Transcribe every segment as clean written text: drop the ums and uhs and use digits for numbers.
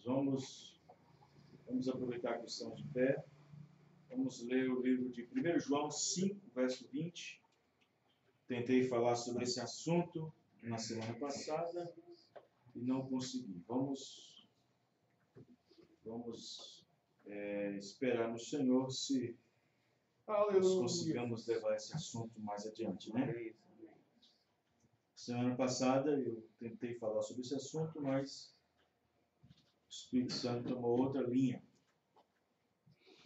Vamos aproveitar que estamos de pé. Vamos ler o livro de 1 João 5, verso 20. Tentei falar sobre esse assunto na semana passada e não consegui. Vamos esperar no Senhor se nós conseguimos levar esse assunto mais adiante, né? Semana passada eu tentei falar sobre esse assunto, mas o Espírito Santo tomou outra linha.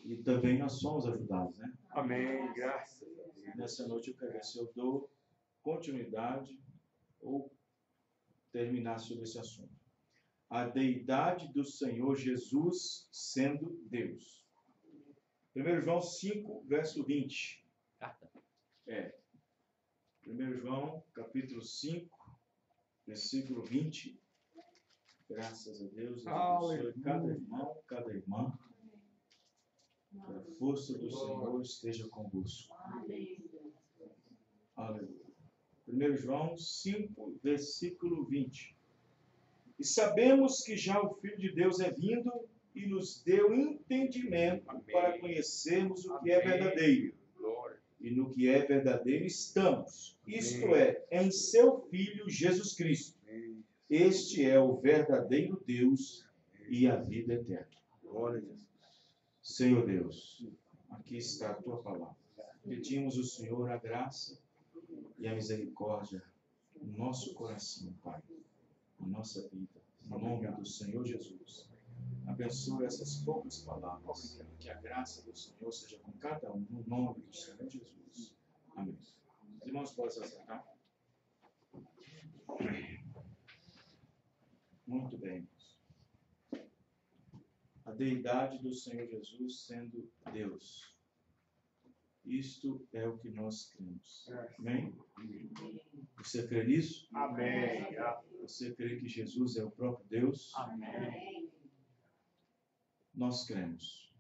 E também nós somos ajudados, né? Amém, graças a Deus. E nessa noite eu quero ver se eu dou continuidade ou terminar sobre esse assunto. A deidade do Senhor Jesus sendo Deus. 1 João 5, verso 20. 1 João, capítulo 5, versículo 20. Graças a Deus. Deus abençoe cada irmão, cada irmã. Que a força do Senhor esteja convosco. Aleluia. 1 João 5, versículo 20. E sabemos que já o Filho de Deus é vindo e nos deu entendimento para conhecermos o que é verdadeiro. E no que é verdadeiro estamos. Isto é, em seu Filho Jesus Cristo. Este é o verdadeiro Deus e a vida eterna. Glória a Deus. Senhor Deus, aqui está a tua palavra. Pedimos ao Senhor a graça e a misericórdia no nosso coração, Pai, na nossa vida, no nome do Senhor Jesus. Abençoe essas poucas palavras, que a graça do Senhor seja com cada um, no nome do Senhor Jesus. Amém. Os irmãos podem se assentar? Muito bem. A deidade do Senhor Jesus sendo Deus. Isto é o que nós cremos. Amém? Você crê nisso? Amém. Você crê que Jesus é o próprio Deus? Amém. Nós cremos.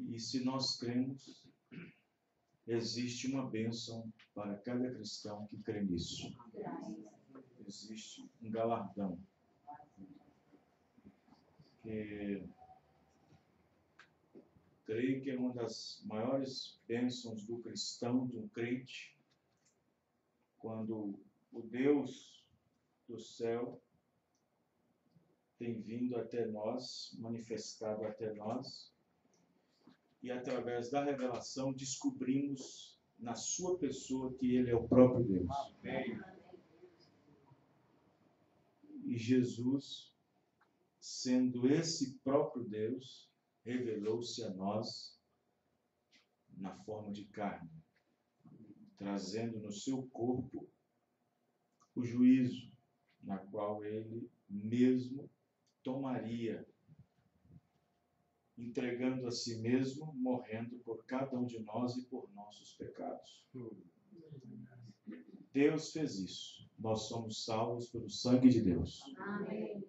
E se nós cremos, existe uma bênção para cada cristão que crê nisso. Existe um galardão. Que creio que é uma das maiores bênçãos do cristão, de um crente, quando o Deus do céu tem vindo até nós, manifestado até nós, e através da revelação descobrimos na sua pessoa que Ele é o próprio Deus. Amém. E Jesus, sendo esse próprio Deus, revelou-se a nós na forma de carne, trazendo no seu corpo o juízo, na qual ele mesmo tomaria, entregando a si mesmo, morrendo por cada um de nós e por nossos pecados. Deus fez isso. Nós somos salvos pelo sangue de Deus. Amém.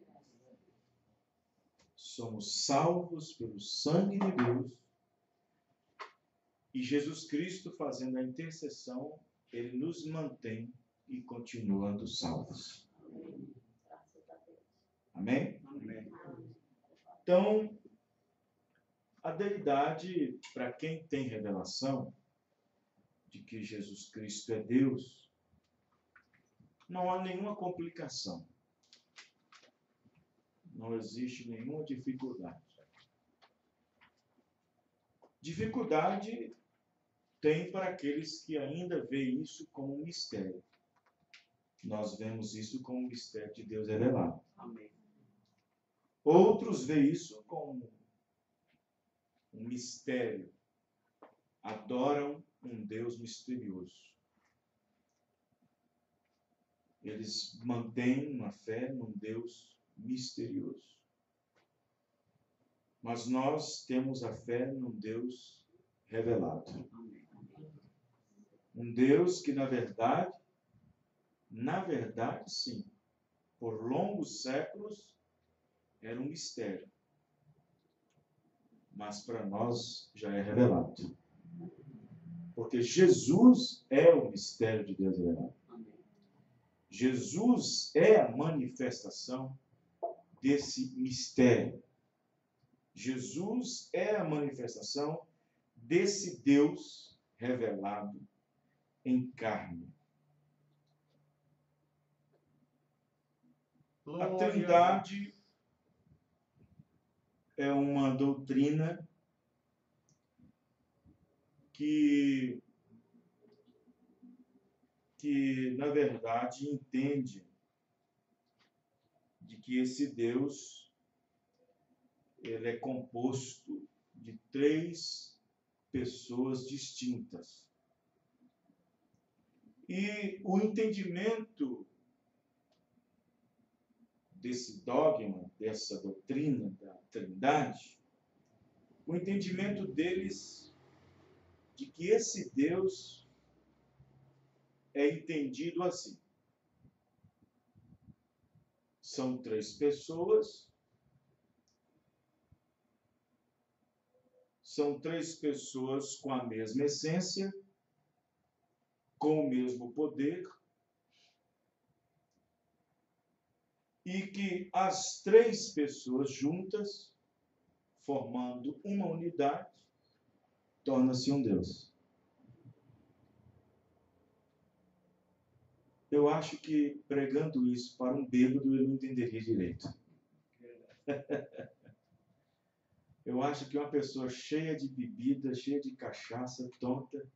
Somos salvos pelo sangue de Deus. E Jesus Cristo, fazendo a intercessão, Ele nos mantém e continuando salvos. Amém? Amém. Então, a deidade, para quem tem revelação de que Jesus Cristo é Deus, não há nenhuma complicação. Não existe nenhuma dificuldade. Dificuldade tem para aqueles que ainda veem isso como um mistério. Nós vemos isso como um mistério de Deus revelado. Amém. Outros veem isso como um mistério. Adoram um Deus misterioso. Eles mantêm uma fé num Deus misterioso. Mas nós temos a fé num Deus revelado. Um Deus que, na verdade, sim, por longos séculos, era um mistério. Mas para nós já é revelado. Porque Jesus é o mistério de Deus revelado. Jesus é a manifestação desse mistério. Jesus é a manifestação desse Deus revelado em carne. A Trindade é uma doutrina que na verdade entende de que esse Deus ele é composto de 3 pessoas distintas. E o entendimento desse dogma, dessa doutrina da Trindade, o entendimento deles de que esse Deus é entendido assim. São 3 pessoas, são 3 pessoas com a mesma essência, com o mesmo poder, e que as 3 pessoas juntas, formando uma unidade, torna-se um Deus. Eu acho que pregando isso para um bêbado ele não entenderia direito. Eu acho que uma pessoa cheia de bebida, cheia de cachaça, tonta,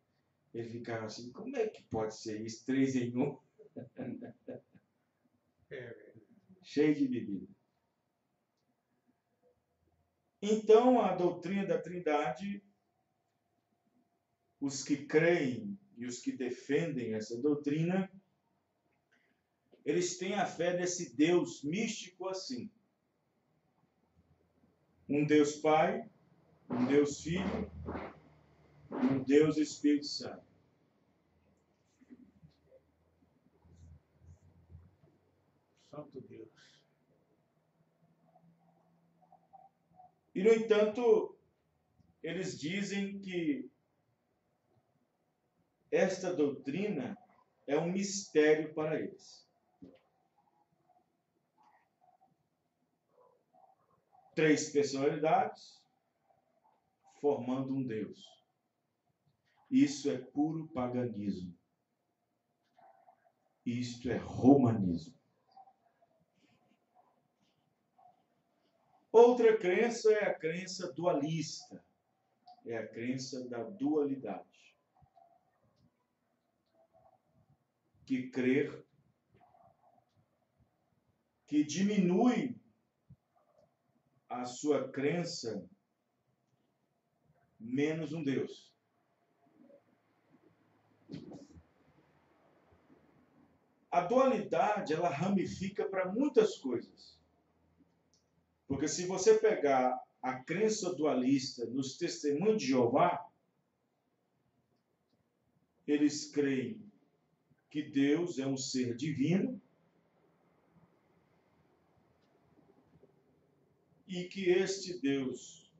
ele ficava assim, como é que pode ser isso? 3 em 1? Cheio de bebida. Então, a doutrina da Trindade, os que creem e os que defendem essa doutrina, eles têm a fé nesse Deus místico assim. Um Deus Pai, um Deus Filho, um Deus Espírito Santo. Santo Deus. E, no entanto, eles dizem que esta doutrina é um mistério para eles. 3 personalidades formando um Deus. Isso é puro paganismo. Isto é romanismo. Outra crença é a crença dualista. É a crença da dualidade. Que crer que diminui a sua crença menos um Deus. A dualidade, ela ramifica para muitas coisas. Porque se você pegar a crença dualista nos testemunhos de Jeová, eles creem que Deus é um ser divino e que este Deus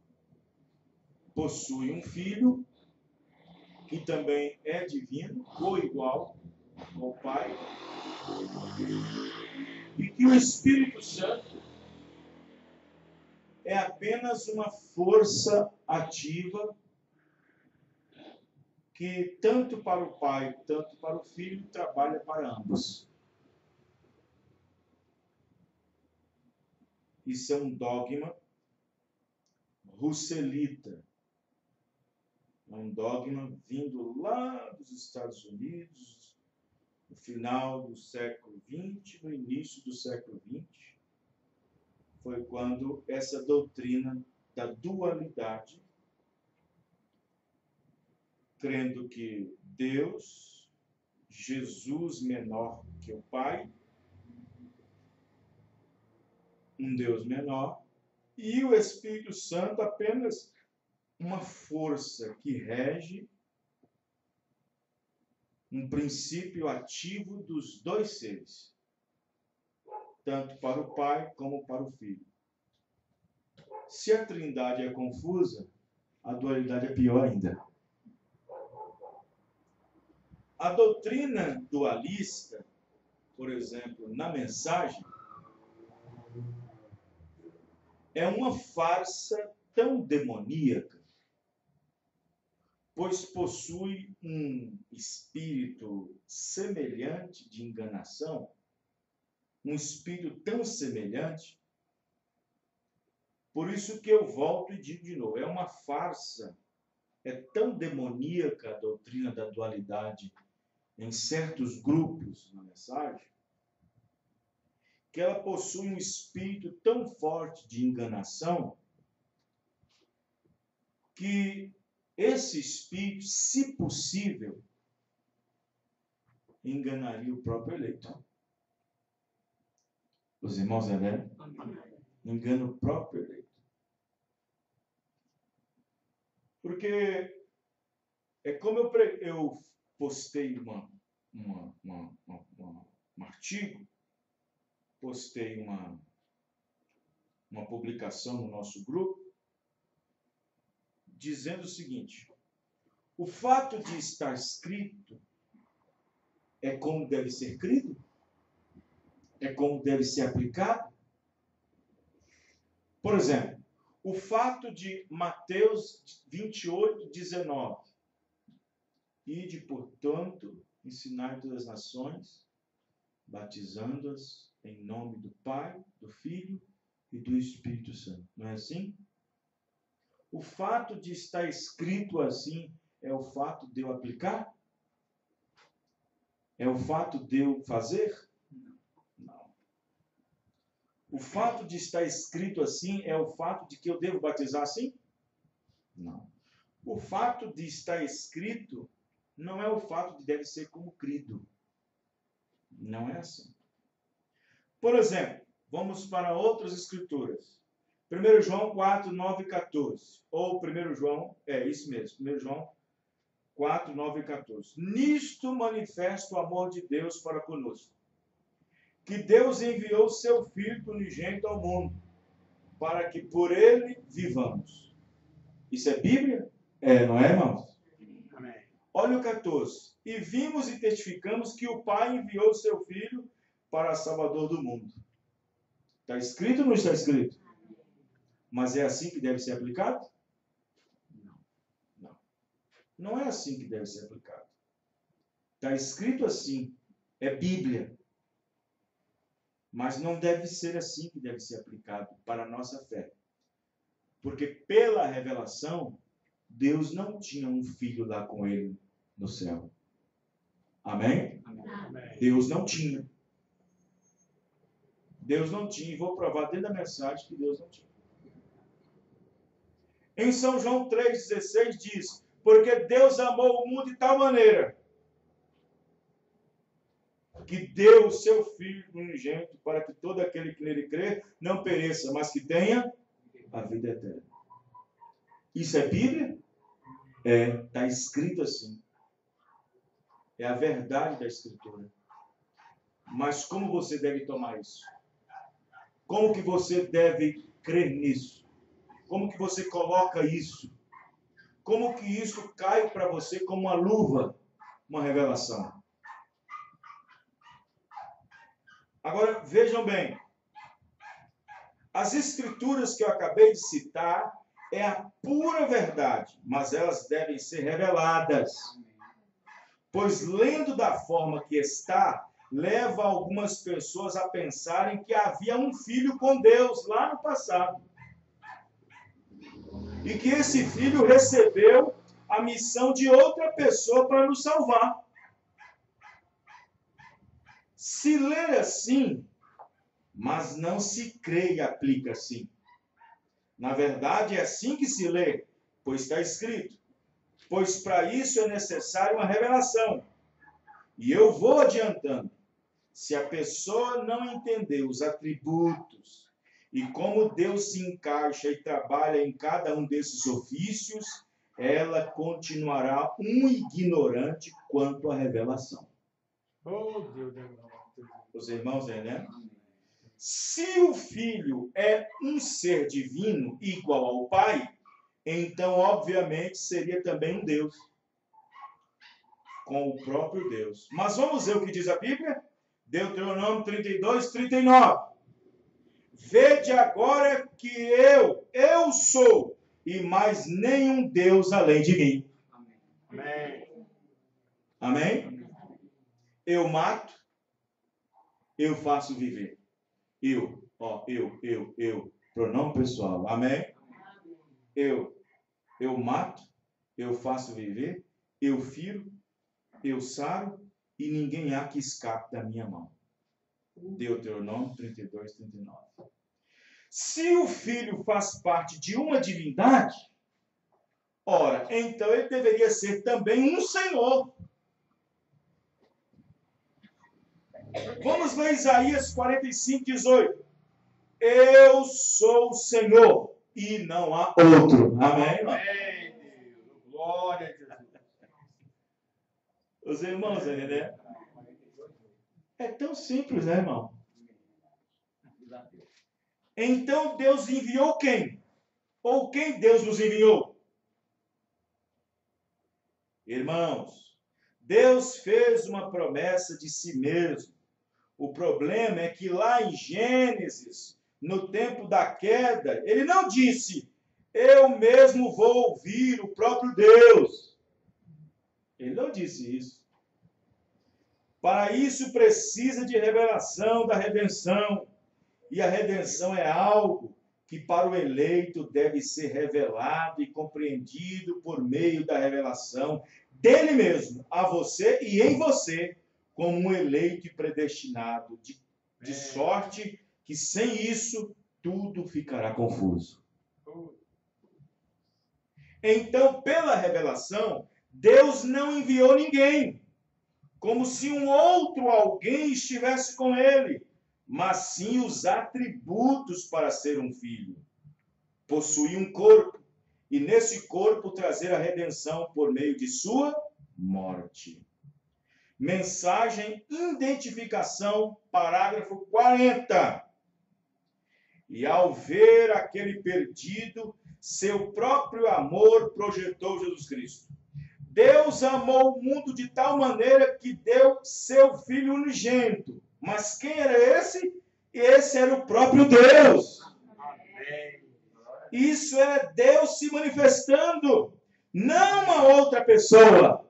possui um filho que também é divino, ou igual ao Pai, e que o Espírito Santo é apenas uma força ativa que tanto para o Pai, tanto para o Filho, trabalha para ambos. Isso é um dogma russelita. É um dogma vindo lá dos Estados Unidos, no final do século XX, no início do século XX. Foi quando essa doutrina da dualidade, crendo que Deus, Jesus menor que o Pai, um Deus menor, e o Espírito Santo apenas uma força que rege um princípio ativo dos 2 seres, tanto para o Pai como para o Filho. Se a Trindade é confusa, a dualidade é pior ainda. A doutrina dualista, por exemplo, na mensagem, é uma farsa tão demoníaca, pois possui um espírito semelhante de enganação, um espírito tão semelhante. Por isso que eu volto e digo de novo, é uma farsa, é tão demoníaca a doutrina da dualidade em certos grupos na mensagem, que ela possui um espírito tão forte de enganação, que esse espírito, se possível, enganaria o próprio eleito. Os irmãos entenderam? Engana o próprio eleito. Porque é como eu postei um artigo, postei uma publicação no nosso grupo, dizendo o seguinte: o fato de estar escrito é como deve ser crido? É como deve ser aplicado? Por exemplo, o fato de Mateus 28, 19. Ide, portanto, ensinai todas as nações, batizando-as em nome do Pai, do Filho e do Espírito Santo. Não é assim? O fato de estar escrito assim é o fato de eu aplicar? É o fato de eu fazer? Não. O fato de estar escrito assim é o fato de que eu devo batizar assim? Não. O fato de estar escrito não é o fato de deve ser como crido. Não é assim. Por exemplo, vamos para outras escrituras. 1 João 4, 9 e 14. Ou 1 João, isso mesmo, 1 João 4, 9 e 14. Nisto manifesta o amor de Deus para conosco, que Deus enviou seu Filho unigênito ao mundo, para que por ele vivamos. Isso é Bíblia? Não é, irmãos? Amém. Olha o 14. E vimos e testificamos que o Pai enviou seu Filho para Salvador do mundo. Está escrito ou não está escrito? Mas é assim que deve ser aplicado? Não. Não é assim que deve ser aplicado. Está escrito assim. É Bíblia. Mas não deve ser assim que deve ser aplicado para a nossa fé. Porque pela revelação, Deus não tinha um filho lá com ele no céu. Amém? Amém. Deus não tinha. Deus não tinha. E vou provar dentro da mensagem que Deus não tinha. Em São João 3,16 diz: porque Deus amou o mundo de tal maneira que deu o seu Filho unigênito para que todo aquele que nele crê não pereça, mas que tenha a vida eterna. Isso é Bíblia? Está escrito assim. É a verdade da Escritura. Mas como você deve tomar isso? Como que você deve crer nisso? Como que você coloca isso? Como que isso cai para você como uma luva, uma revelação? Agora, vejam bem. As escrituras que eu acabei de citar é a pura verdade, mas elas devem ser reveladas. Pois lendo da forma que está, leva algumas pessoas a pensarem que havia um filho com Deus lá no passado. E que esse filho recebeu a missão de outra pessoa para nos salvar. Se ler assim, mas não se crê e aplica assim. Na verdade, é assim que se lê, pois está escrito. Pois para isso é necessária uma revelação. E eu vou adiantando. Se a pessoa não entender os atributos e como Deus se encaixa e trabalha em cada um desses ofícios, ela continuará um ignorante quanto à revelação. Oh, Deus. Os irmãos, né? Se o Filho é um ser divino igual ao Pai, então, obviamente, seria também um Deus. Com o próprio Deus. Mas vamos ver o que diz a Bíblia? Deuteronômio 32, 39. Vede agora que eu sou, e mais nenhum Deus além de mim. Amém. Amém? Eu mato, eu faço viver. Eu, pronome pessoal. Amém? Eu mato, eu faço viver, eu firo, eu saro, e ninguém há que escape da minha mão. Deuteronômio 32, 39. Se o Filho faz parte de uma divindade, ora, então ele deveria ser também um Senhor. Vamos ver Isaías 45, 18. Eu sou o Senhor e não há outro. Amém? Amém, Deus. Glória a Jesus. Os irmãos, né? É tão simples, né, irmão? Então Deus enviou quem? Ou quem Deus nos enviou? Irmãos, Deus fez uma promessa de si mesmo. O problema é que lá em Gênesis, no tempo da queda, ele não disse, eu mesmo vou ouvir o próprio Deus. Ele não disse isso. Para isso precisa de revelação da redenção. E a redenção é algo que para o eleito deve ser revelado e compreendido por meio da revelação dele mesmo, a você e em você, como um eleito e predestinado, de sorte que sem isso tudo ficará confuso. Então, pela revelação, Deus não enviou ninguém, como se um outro alguém estivesse com ele, mas sim os atributos para ser um filho. Possuir um corpo, e nesse corpo trazer a redenção por meio de sua morte. Mensagem, identificação, parágrafo 40. E ao ver aquele perdido, seu próprio amor projetou Jesus Cristo. Deus amou o mundo de tal maneira que deu seu Filho unigênito. Mas quem era esse? Esse era o próprio Deus. Amém. Isso era Deus se manifestando, não uma outra pessoa,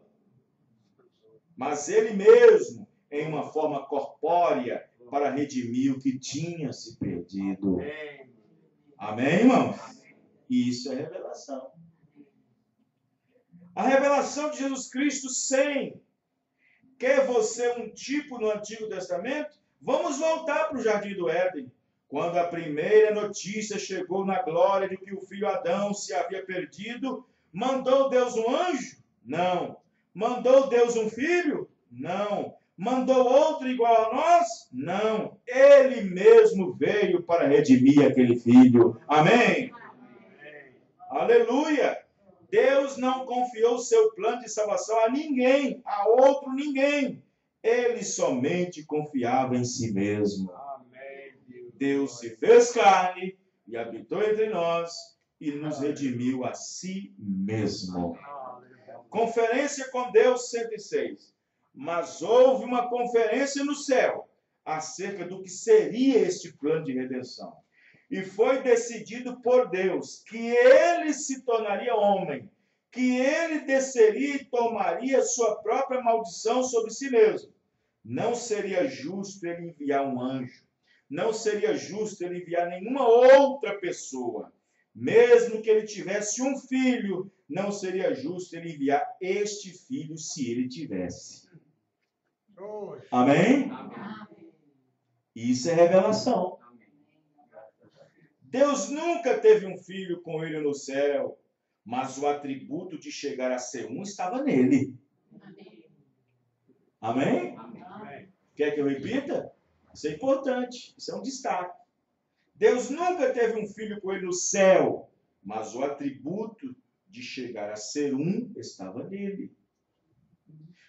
mas Ele mesmo, em uma forma corpórea, para redimir o que tinha se perdido. Amém, irmãos? Isso é revelação. A revelação de Jesus Cristo sem. Quer você um tipo no Antigo Testamento? Vamos voltar para o Jardim do Éden. Quando a primeira notícia chegou na glória de que o filho Adão se havia perdido, mandou Deus um anjo? Não. Mandou Deus um filho? Não. Mandou outro igual a nós? Não. Ele mesmo veio para redimir aquele filho. Amém? Amém. Aleluia! Deus não confiou seu plano de salvação a ninguém, a outro ninguém. Ele somente confiava em si mesmo. Amém. Deus se fez carne e habitou entre nós e nos redimiu a si mesmo. Conferência com Deus 106. Mas houve uma conferência no céu acerca do que seria este plano de redenção. E foi decidido por Deus que ele se tornaria homem, que ele desceria e tomaria sua própria maldição sobre si mesmo. Não seria justo ele enviar um anjo. Não seria justo ele enviar nenhuma outra pessoa. Mesmo que ele tivesse um filho, não seria justo ele enviar este filho se ele tivesse. Amém? Isso é revelação. Deus nunca teve um filho com ele no céu, mas o atributo de chegar a ser um estava nele. Amém? Amém? Quer que eu repita? Isso é importante, isso é um destaque. Deus nunca teve um filho com ele no céu, mas o atributo de chegar a ser um estava nele.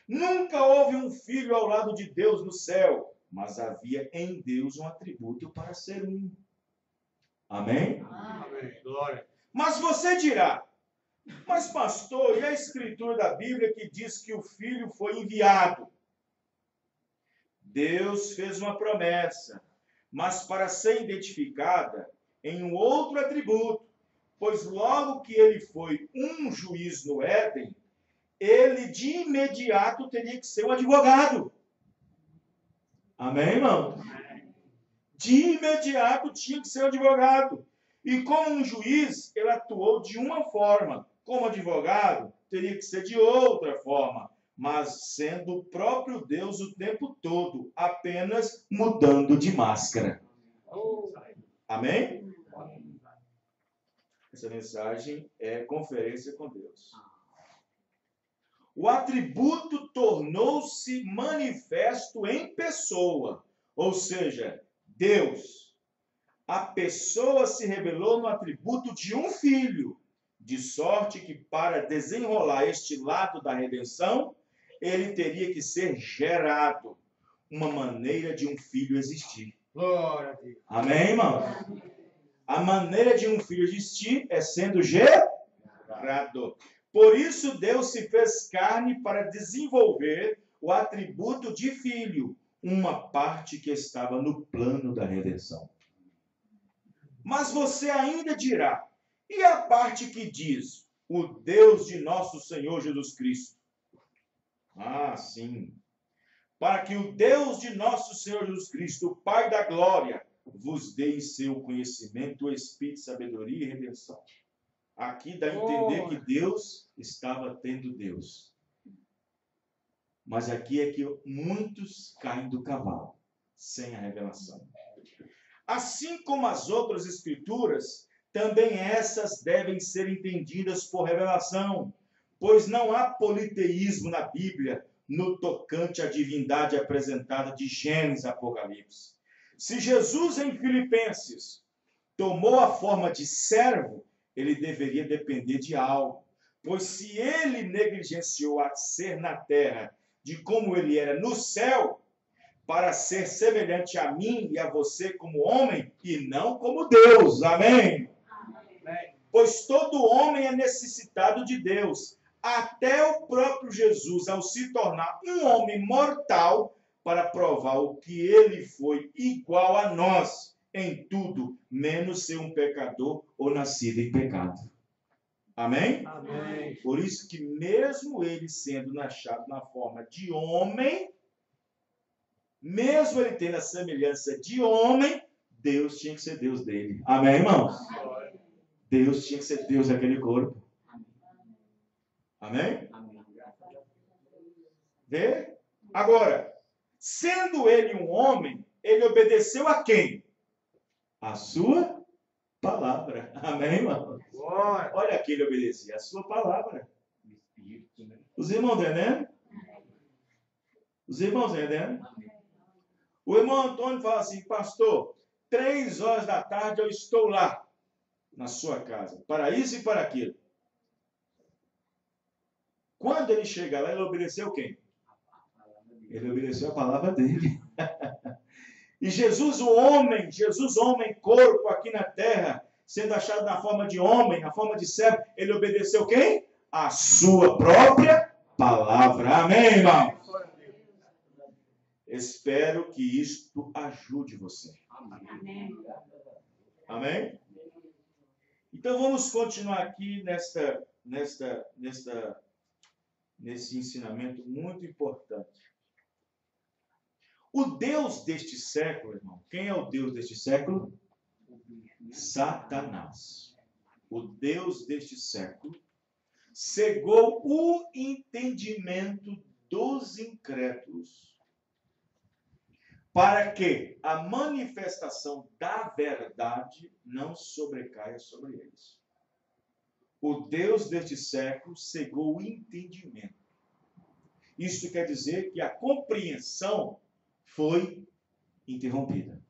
Nunca houve um filho ao lado de Deus no céu, mas havia em Deus um atributo para ser um. Amém? Amém. Glória. Mas você dirá, mas pastor, e a escritura da Bíblia que diz que o filho foi enviado? Deus fez uma promessa, mas para ser identificada em um outro atributo, pois logo que ele foi um juiz no Éden, ele de imediato teria que ser um advogado. Amém, irmão? De imediato tinha que ser um advogado. E como um juiz, ele atuou de uma forma. Como advogado, teria que ser de outra forma. Mas sendo o próprio Deus o tempo todo, apenas mudando de máscara. Amém? Essa mensagem é conferência com Deus. O atributo tornou-se manifesto em pessoa, ou seja, Deus. A pessoa se revelou no atributo de um filho, de sorte que para desenrolar este lado da redenção, ele teria que ser gerado, uma maneira de um filho existir. Glória a Deus. Amém, irmão? A maneira de um filho existir é sendo gerado. Por isso Deus se fez carne para desenvolver o atributo de filho, uma parte que estava no plano da redenção. Mas você ainda dirá, e a parte que diz, o Deus de nosso Senhor Jesus Cristo? Ah, sim. Para que o Deus de nosso Senhor Jesus Cristo, o Pai da glória, vos dê em seu conhecimento o espírito de sabedoria e redenção. Aqui dá a entender que Deus estava tendo Deus. Mas aqui é que muitos caem do cavalo, sem a revelação. Assim como as outras escrituras, também essas devem ser entendidas por revelação, pois não há politeísmo na Bíblia no tocante à divindade apresentada de Gênesis a Apocalipse. Se Jesus em Filipenses tomou a forma de servo, ele deveria depender de algo, pois se ele negligenciou a ser na terra de como ele era no céu, para ser semelhante a mim e a você como homem, e não como Deus. Amém? Amém. Pois todo homem é necessitado de Deus, até o próprio Jesus, ao se tornar um homem mortal, para provar o que ele foi igual a nós em tudo, menos ser um pecador ou nascido em pecado. Amém? Amém. Por isso que mesmo ele sendo achado na forma de homem, mesmo ele tendo a semelhança de homem, Deus tinha que ser Deus dele. Amém, irmãos? Deus tinha que ser Deus daquele corpo. Amém? Vê? Agora, sendo ele um homem, ele obedeceu a quem? A sua palavra. Amém, irmão? Olha aqui, ele obedecia a sua palavra. Os irmãos entendendo? Os irmãos entendendo? O irmão Antônio fala assim, pastor, 3 horas da tarde eu estou lá, na sua casa, para isso e para aquilo. Quando ele chega lá, ele obedeceu quem? Ele obedeceu a palavra dele. E Jesus, o homem, corpo aqui na terra, sendo achado na forma de homem, na forma de servo, ele obedeceu quem? A sua própria palavra. Amém, irmão? Espero que isto ajude você. Amém? Amém? Então vamos continuar aqui nesse ensinamento muito importante. O Deus deste século, irmão, quem é o Deus deste século? Satanás. O Deus deste século cegou o entendimento dos incrédulos para que a manifestação da verdade não sobrecaia sobre eles. O Deus deste século cegou o entendimento. Isso quer dizer que a compreensão foi interrompida.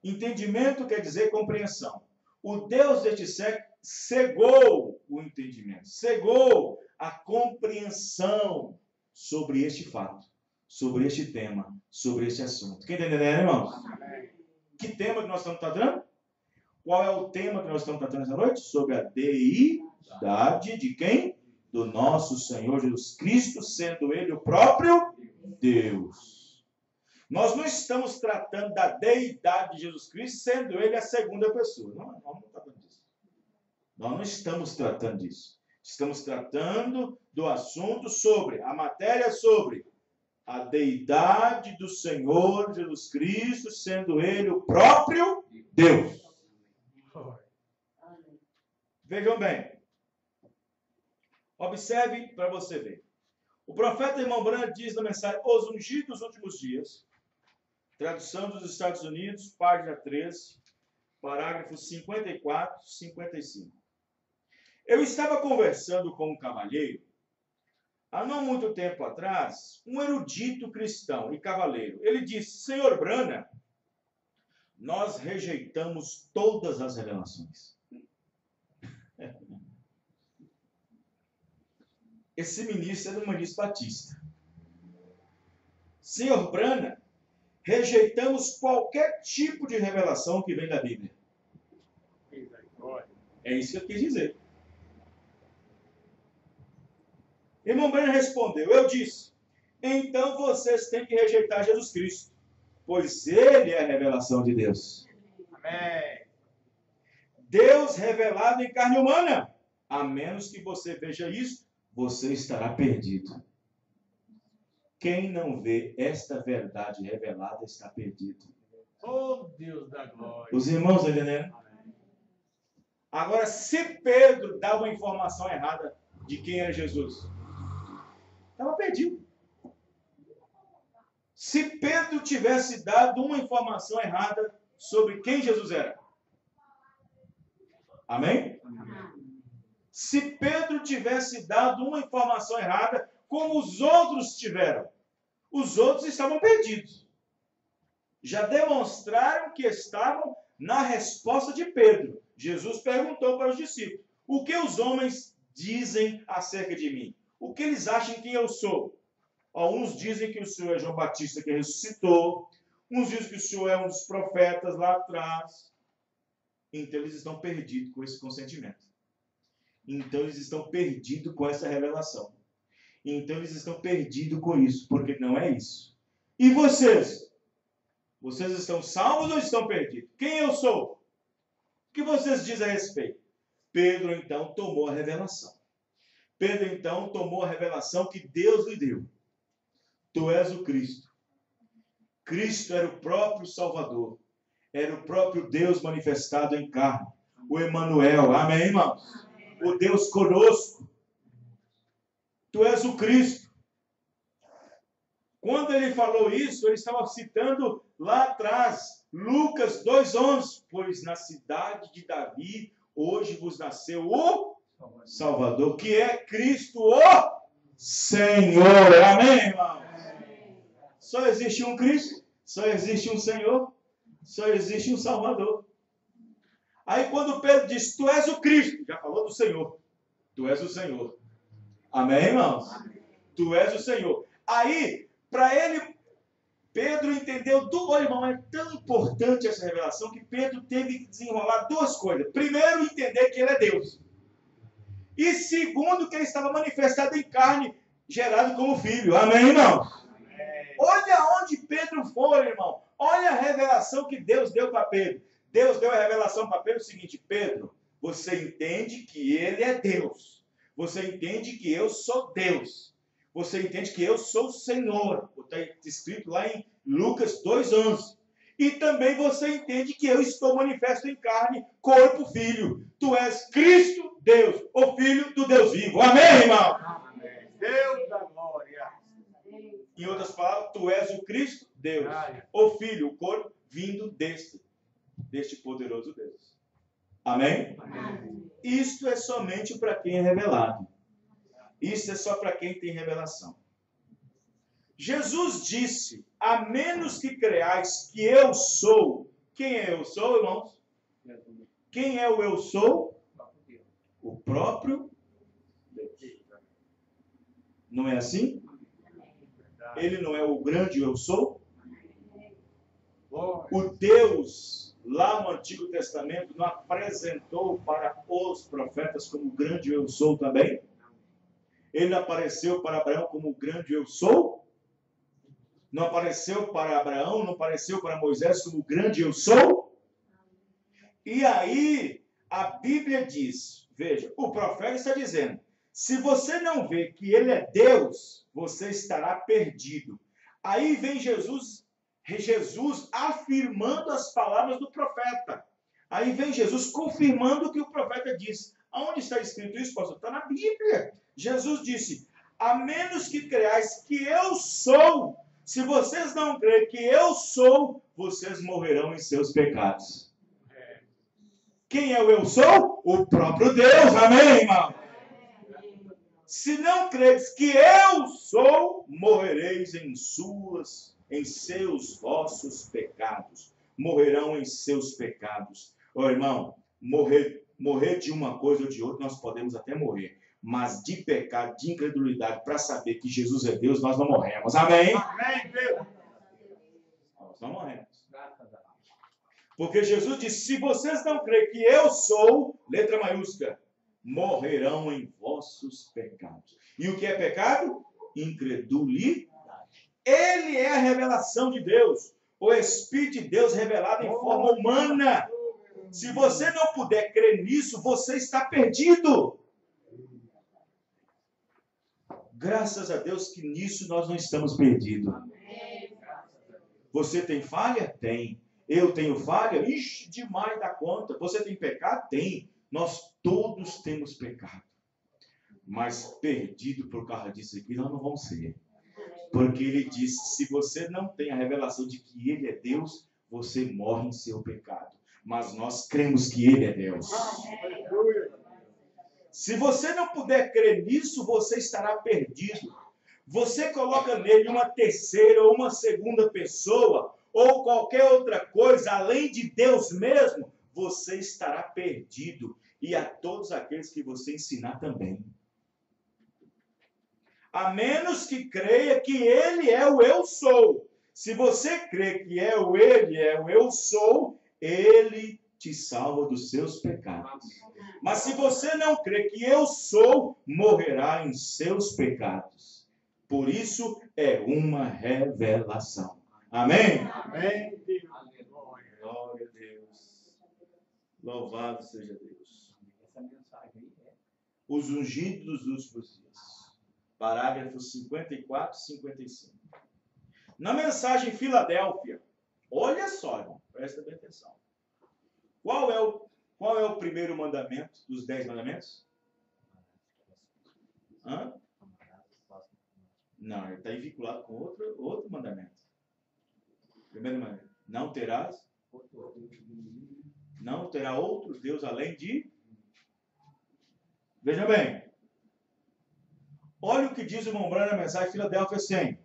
Entendimento quer dizer compreensão. O Deus deste século cegou o entendimento, cegou a compreensão sobre este fato, sobre este tema, sobre este assunto. Quem está entendendo, irmãos? Que tema que nós estamos tratando? Qual é o tema que nós estamos tratando essa noite? Sobre a deidade de quem? Do nosso Senhor Jesus Cristo, sendo Ele o próprio Deus. Nós não estamos tratando da deidade de Jesus Cristo, sendo Ele a segunda pessoa. Não estamos tratando disso. Nós não estamos tratando disso. Estamos tratando do assunto sobre, a matéria sobre a deidade do Senhor Jesus Cristo, sendo Ele o próprio Deus. Vejam bem. Observe para você ver. O profeta Irmão Branham diz na mensagem Os Ungidos dos Últimos Dias, tradução dos Estados Unidos, página 13, parágrafos 54 e 55. Eu estava conversando com um cavalheiro, há não muito tempo atrás, um erudito cristão e cavaleiro. Ele disse, Senhor Branham, nós rejeitamos todas as revelações. Esse ministro era um ministro batista. Senhor Branham, rejeitamos qualquer tipo de revelação que vem da Bíblia. É isso que eu quis dizer. Irmão Branham respondeu, eu disse, então vocês têm que rejeitar Jesus Cristo, pois Ele é a revelação de Deus. Amém. Deus revelado em carne humana. A menos que você veja isso, você estará perdido. Quem não vê esta verdade revelada está perdido. Oh, Deus da glória. Os irmãos estão entendendo? Agora, se Pedro dava uma informação errada de quem era Jesus, estava perdido. Se Pedro tivesse dado uma informação errada sobre quem Jesus era. Amém? Se Pedro tivesse dado uma informação errada, como os outros tiveram, os outros estavam perdidos. Já demonstraram que estavam na resposta de Pedro. Jesus perguntou para os discípulos, o que os homens dizem acerca de mim? O que eles acham que eu sou? Uns dizem que o Senhor é João Batista que ressuscitou, uns dizem que o Senhor é um dos profetas lá atrás. Então eles estão perdidos com esse consentimento. Então eles estão perdidos com essa revelação. Então eles estão perdidos com isso, porque não é isso. E vocês? Vocês estão salvos ou estão perdidos? Quem eu sou? O que vocês dizem a respeito? Pedro então tomou a revelação. Pedro então tomou a revelação que Deus lhe deu. Tu és o Cristo. Cristo era o próprio Salvador. Era o próprio Deus manifestado em carne. O Emanuel. Amém, irmãos? O Deus conosco. Tu és o Cristo. Quando ele falou isso, ele estava citando lá atrás, Lucas 2,11. Pois na cidade de Davi, hoje vos nasceu o Salvador, que é Cristo o Senhor. Amém, irmão? Só existe um Cristo, só existe um Senhor, só existe um Salvador. Aí quando Pedro diz, tu és o Cristo, já falou do Senhor. Tu és o Senhor. Amém, irmãos? Tu és o Senhor. Aí, para ele, Pedro entendeu, olha, irmão, é tão importante essa revelação que Pedro teve que desenrolar duas coisas. Primeiro, entender que ele é Deus. E segundo, que ele estava manifestado em carne, gerado como filho. Amém, irmão? Amém. Olha onde Pedro foi, irmão. Olha a revelação que Deus deu para Pedro. Deus deu a revelação para Pedro o seguinte, Pedro, você entende que ele é Deus. Você entende que eu sou Deus. Você entende que eu sou o Senhor. Está escrito lá em Lucas 2,11. E também você entende que eu estou manifesto em carne, corpo, filho. Tu és Cristo, Deus, o Filho do Deus vivo. Amém, irmão? Amém. Deus da glória. Em outras palavras, tu és o Cristo, Deus, o Filho, o corpo, vindo deste poderoso Deus. Amém? Amém. Isto é somente para quem é revelado. Isso é só para quem tem revelação. Jesus disse, a menos que creais que eu sou. Quem é eu sou, irmãos? Quem é o eu sou? O próprio Deus. Não é assim? Ele não é o grande eu sou? O Deus, lá no Antigo Testamento, não apresentou para os profetas como o grande eu sou também? Ele apareceu para Abraão como o grande eu sou? Não apareceu para Abraão, não apareceu para Moisés como o grande eu sou? E aí, A Bíblia diz, veja, o profeta está dizendo, se você não vê que ele é Deus, você estará perdido. Aí vem Jesus afirmando as palavras do profeta. Aí vem Jesus confirmando o que o profeta disse. Aonde está escrito isso, pastor? Está na Bíblia. Jesus disse, a menos que creais que eu sou, se vocês não crerem que eu sou, vocês morrerão em seus pecados. Quem é o eu sou? O próprio Deus, amém, irmão? Se não credes que eu sou, morrereis em seus vossos pecados. Morrerão em seus pecados. Ô irmão, morrer de uma coisa ou de outra, nós podemos até morrer. Mas de pecado, de incredulidade, para saber que Jesus é Deus, nós não morremos. Amém? Amém, Deus. Nós não morremos. Porque Jesus disse, se vocês não crerem que eu sou, letra maiúscula, morrerão em vossos pecados. E o que é pecado? Incredulidade. Ele é a revelação de Deus. O Espírito de Deus revelado em forma humana. Se você não puder crer nisso, você está perdido. Graças a Deus que nisso nós não estamos perdidos. Você tem falha? Tem. Eu tenho falha? Ixi, demais da conta. Você tem pecado? Tem. Nós todos temos pecado. Mas perdido por causa disso aqui, nós não vamos ser. Porque ele disse, se você não tem a revelação de que ele é Deus, você morre em seu pecado. Mas nós cremos que ele é Deus. Se você não puder crer nisso, você estará perdido. Você coloca nele uma terceira ou uma segunda pessoa, ou qualquer outra coisa, além de Deus mesmo, você estará perdido. E a todos aqueles que você ensinar também. A menos que creia que ele é o eu sou. Se você crê que ele é o eu sou, ele te salva dos seus pecados. Mas se você não crê que eu sou, morrerá em seus pecados. Por isso é uma revelação. Amém? Amém, Deus. Glória a Deus. Louvado seja Deus. Essa mensagem aí é. Os ungidos dos últimos dias. Parágrafos 54 e 55. Na mensagem Filadélfia, olha só, irmão, presta bem atenção. Qual é o primeiro mandamento dos 10 mandamentos? Hã? Não, ele está vinculado com outro mandamento. Primeiro mandamento. Não terá outro Deus além de... Veja bem. Olha o que diz o irmão Branham na mensagem Filadélfia 100.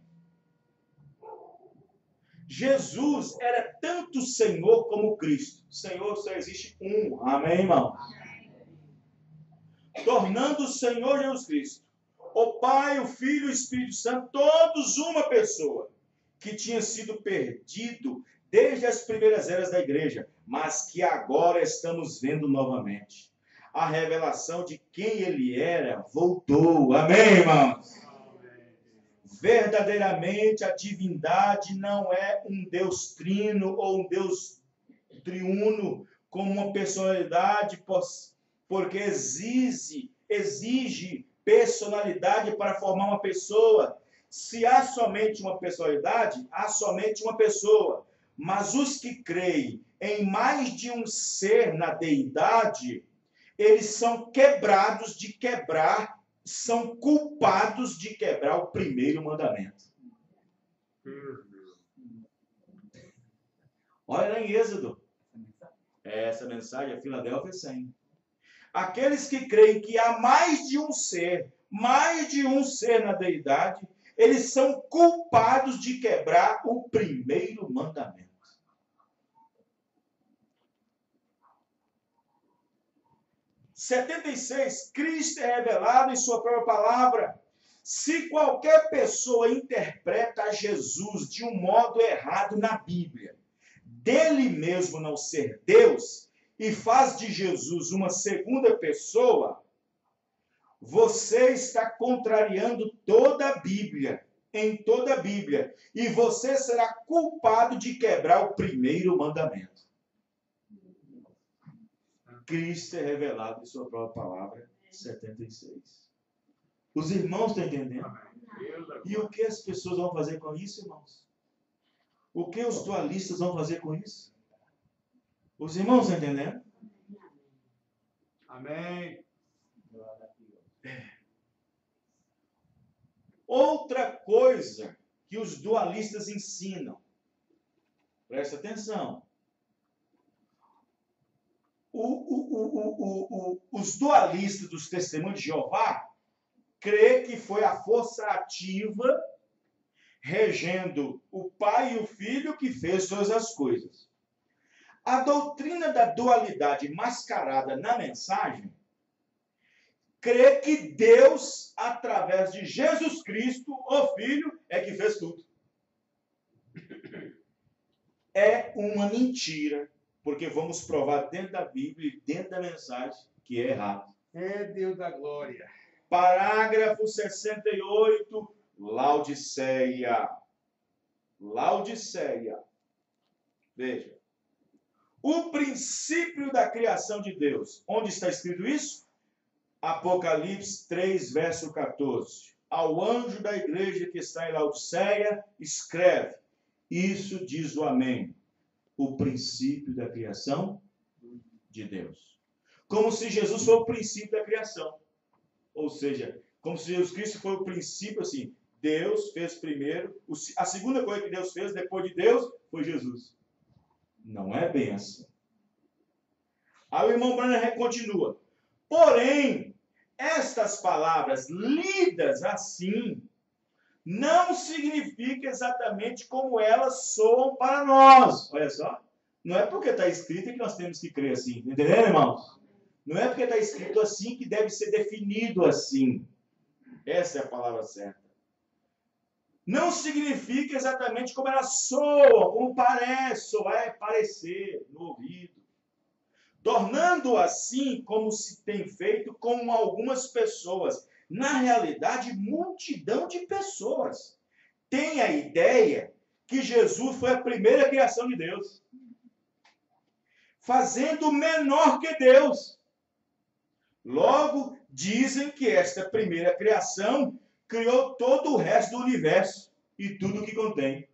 Jesus era tanto Senhor como Cristo. Senhor só existe um. Amém, irmão? Tornando o Senhor Jesus Cristo, o Pai, o Filho e o Espírito Santo, todos uma pessoa, que tinha sido perdido desde as primeiras eras da igreja, mas que agora estamos vendo novamente. A revelação de quem ele era voltou. Amém, irmãos? Verdadeiramente a divindade não é um Deus trino ou um Deus triuno como uma personalidade, porque exige personalidade para formar uma pessoa. Se há somente uma personalidade, há somente uma pessoa. Mas os que creem em mais de um ser na deidade, eles são são culpados de quebrar o primeiro mandamento. Olha lá em Êxodo. Essa mensagem é Filadélfia 100. Aqueles que creem que há mais de um ser na deidade, eles são culpados de quebrar o primeiro mandamento. Cristo é revelado em sua própria palavra. Se qualquer pessoa interpreta a Jesus de um modo errado na Bíblia, dele mesmo não ser Deus, e faz de Jesus uma segunda pessoa, você está contrariando toda a Bíblia, em toda a Bíblia, e você será culpado de quebrar o primeiro mandamento. Cristo é revelado em sua própria palavra, 76. Os irmãos estão entendendo? E o que as pessoas vão fazer com isso, irmãos? O que os dualistas vão fazer com isso? Os irmãos estão entendendo? Amém. Outra coisa que os dualistas ensinam, presta atenção. Os dualistas dos Testemunhos de Jeová crê que foi a força ativa regendo o Pai e o Filho que fez todas as coisas. A doutrina da dualidade mascarada na mensagem crê que Deus, através de Jesus Cristo, o Filho, é que fez tudo. É uma mentira, porque vamos provar dentro da Bíblia e dentro da mensagem que é errado. É Deus da glória. Parágrafo 68, Laodiceia. Laodiceia. Veja. O princípio da criação de Deus. Onde está escrito isso? Apocalipse 3, verso 14. Ao anjo da igreja que está em Laodiceia, escreve: isso diz o Amém. O princípio da criação de Deus. Como se Jesus fosse o princípio da criação. Ou seja, como se Jesus Cristo foi o princípio, assim, Deus fez primeiro, a segunda coisa que Deus fez depois de Deus foi Jesus. Não é bem assim. Aí o irmão Branham continua. Porém, estas palavras lidas assim não significa exatamente como elas soam para nós. Olha só. Não é porque está escrito que nós temos que crer assim. Entendeu, irmãos? Não é porque está escrito assim que deve ser definido assim. Essa é a palavra certa. Não significa exatamente como elas soam, como parece, ou vai parecer no ouvido. Tornando assim como se tem feito com algumas pessoas. Na realidade, multidão de pessoas tem a ideia que Jesus foi a primeira criação de Deus, fazendo menor que Deus. Logo, dizem que esta primeira criação criou todo o resto do universo e tudo o que contém.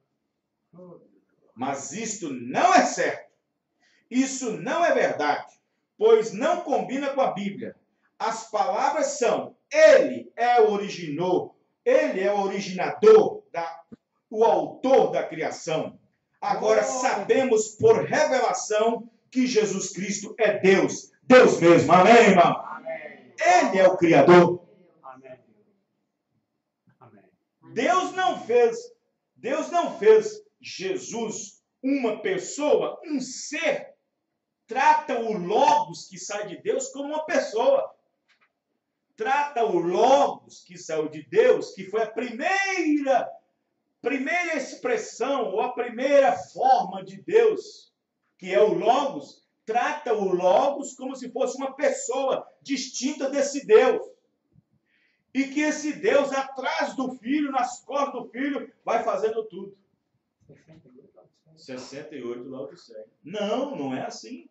Mas isto não é certo. Isso não é verdade, pois não combina com a Bíblia. As palavras são: Ele é o originador, o autor da criação. Agora sabemos por revelação que Jesus Cristo é Deus. Deus mesmo. Amém, irmão? Amém. Ele é o Criador. Amém. Amém. Deus não fez Jesus uma pessoa, um ser. Trata o Logos que sai de Deus como uma pessoa. Trata o Logos que saiu de Deus, que foi a primeira expressão, ou a primeira forma de Deus, que é o Logos. Trata o Logos como se fosse uma pessoa distinta desse Deus. E que esse Deus, atrás do Filho, nas costas do Filho, vai fazendo tudo. 68 Laodiceia. Não é assim.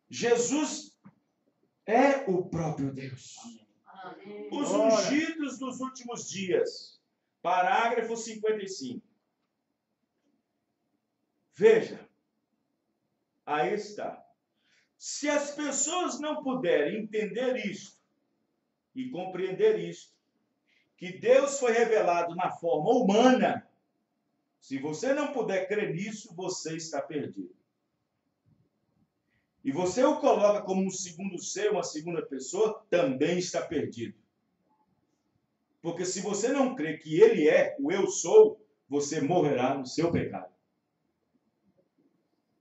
Jesus é o próprio Deus. Amém. Os ungidos dos últimos dias. Parágrafo 55. Veja. Aí está. Se as pessoas não puderem entender isto e compreender isto, que Deus foi revelado na forma humana, se você não puder crer nisso, você está perdido. E você o coloca como um segundo ser, uma segunda pessoa, também está perdido. Porque se você não crê que Ele é o eu sou, você morrerá no seu pecado.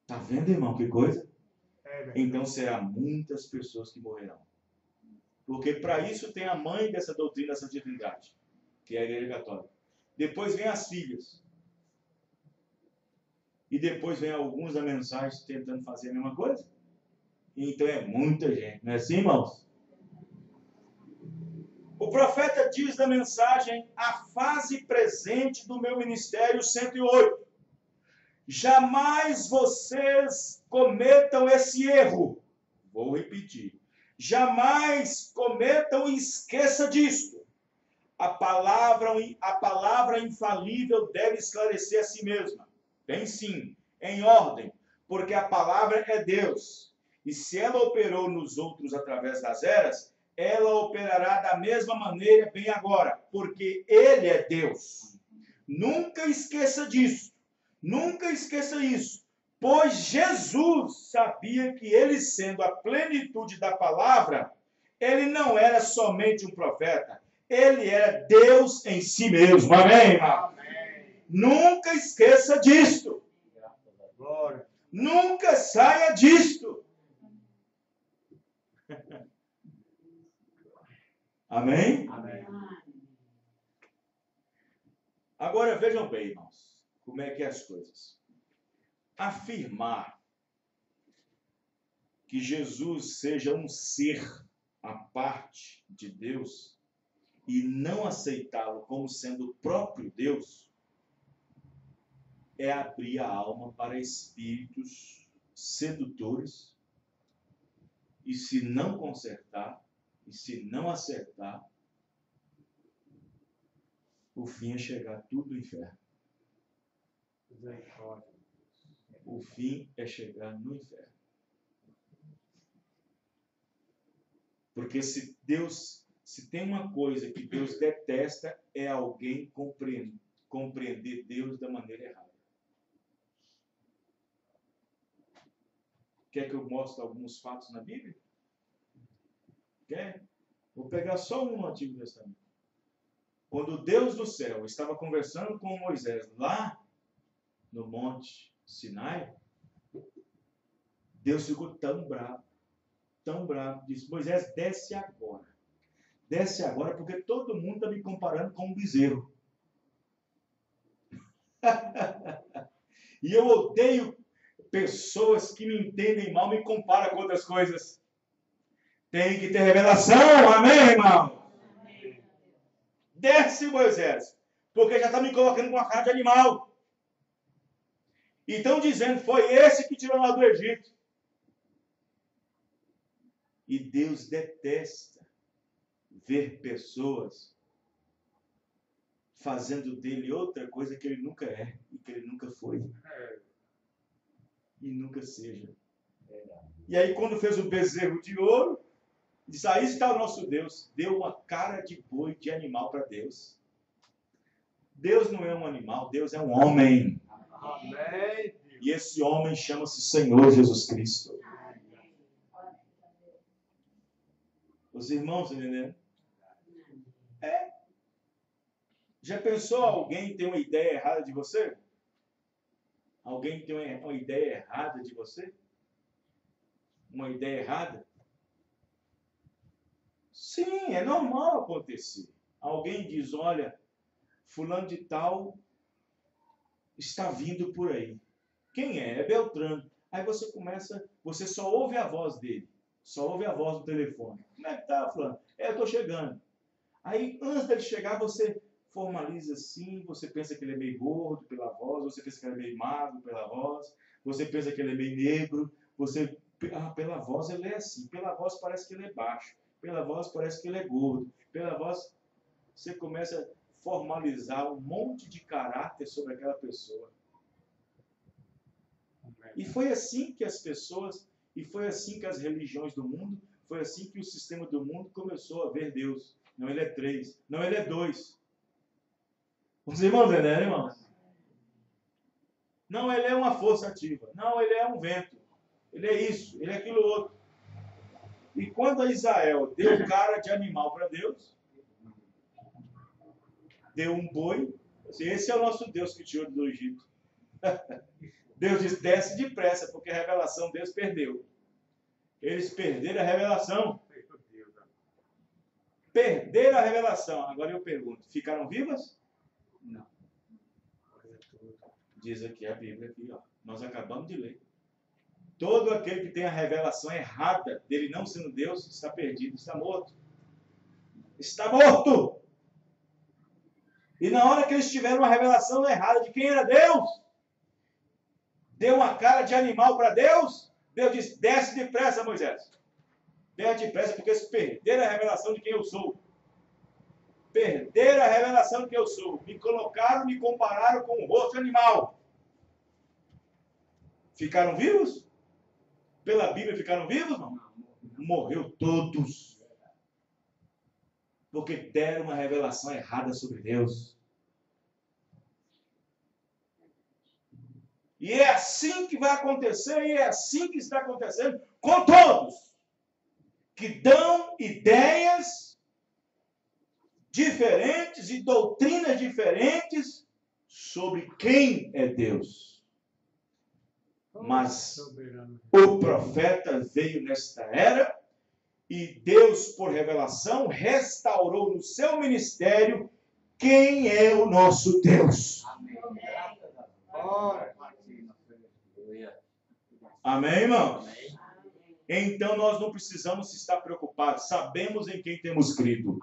Está vendo, irmão, que coisa? Então será muitas pessoas que morrerão. Porque para isso tem a mãe dessa doutrina da Santa Trindade, que é a Igreja Católica. Depois vem as filhas. E depois vem alguns da mensagem tentando fazer a mesma coisa. Então é muita gente, não é assim, irmãos? O profeta diz na mensagem: a fase presente do meu ministério 108. Jamais vocês cometam esse erro Vou repetir. Jamais cometam e esqueça disto. A palavra infalível deve esclarecer a si mesma. Bem sim, em ordem, porque a palavra é Deus. E se ela operou nos outros através das eras, ela operará da mesma maneira bem agora, porque Ele é Deus. Nunca esqueça disso. Nunca esqueça isso. Pois Jesus sabia que ele, sendo a plenitude da palavra, ele não era somente um profeta, ele era Deus em si mesmo. Amém, irmão? Amém. Nunca esqueça disto. Glória. Nunca saia disto. Amém? Amém. Agora vejam bem, irmãos, como é que é as coisas. Afirmar que Jesus seja um ser à parte de Deus e não aceitá-lo como sendo o próprio Deus é abrir a alma para espíritos sedutores e se não consertar e se não acertar, o fim é chegar tudo no inferno. O fim é chegar no inferno. Porque se tem uma coisa que Deus detesta, é alguém compreender Deus da maneira errada. Quer que eu mostre alguns fatos na Bíblia? Quer? Vou pegar só um no Antigo Testamento. Quando o Deus do céu estava conversando com Moisés lá no Monte Sinai, Deus ficou tão bravo, disse: Moisés, desce agora. Desce agora, porque todo mundo está me comparando com um bezerro. E eu odeio pessoas que me entendem mal, me comparam com outras coisas. Tem que ter revelação, amém, irmão? Amém. Desce, Moisés, porque já está me colocando com a cara de animal. E estão dizendo, foi esse que tirou lá do Egito. E Deus detesta ver pessoas fazendo dele outra coisa que ele nunca é e que ele nunca foi. E nunca seja. E aí, quando fez o bezerro de ouro, disse: aí está o nosso Deus. Deu uma cara de boi, de animal para Deus. Deus não é um animal, Deus é um homem. Amém. E esse homem chama-se Senhor Jesus Cristo. Os irmãos, entendendo? É. Já pensou alguém ter uma ideia errada de você? Alguém tem uma ideia errada de você? Uma ideia errada? Sim, é normal acontecer. Alguém diz: olha, fulano de tal está vindo por aí. Quem é? É Beltrano. Aí você só ouve a voz dele. Só ouve a voz do telefone. Como é que tá, fulano? Eu estou chegando. Aí, antes dele chegar, você formaliza assim, você pensa que ele é meio gordo pela voz, você pensa que ele é meio magro pela voz, você pensa que ele é meio negro, pela voz ele é assim, pela voz parece que ele é baixo, pela voz parece que ele é gordo, pela voz você começa a formalizar um monte de caráter sobre aquela pessoa. E foi assim que as pessoas, e foi assim que as religiões do mundo, foi assim que o sistema do mundo começou a ver Deus. Não, ele é 3, não, ele é 2. Os irmãos entenderam, irmãos? Não, ele é uma força ativa. Não, ele é um vento. Ele é isso, ele é aquilo outro. E quando a Israel deu cara de animal para Deus, deu um boi, esse é o nosso Deus que tirou do Egito. Deus disse: desce depressa, porque a revelação Deus perdeu. Eles perderam a revelação. Perderam a revelação. Agora eu pergunto, ficaram vivas? Não. Diz aqui a Bíblia, aqui, ó. Nós acabamos de ler. Todo aquele que tem a revelação errada dele não sendo Deus está perdido, está morto. Está morto! E na hora que eles tiveram uma revelação errada de quem era Deus, deu uma cara de animal para Deus, Deus disse: desce depressa, Moisés. Perde depressa, porque eles perderam a revelação de quem eu sou. Perderam a revelação de quem eu sou. Me colocaram, me compararam com um rosto animal. Ficaram vivos? Pela Bíblia ficaram vivos? Não. Morreu todos. Porque deram uma revelação errada sobre Deus. E é assim que vai acontecer, e é assim que está acontecendo com todos que dão ideias diferentes e doutrinas diferentes sobre quem é Deus. Mas o profeta veio nesta era e Deus, por revelação, restaurou no seu ministério quem é o nosso Deus. Amém, irmãos? Então nós não precisamos estar preocupados. Sabemos em quem temos crido.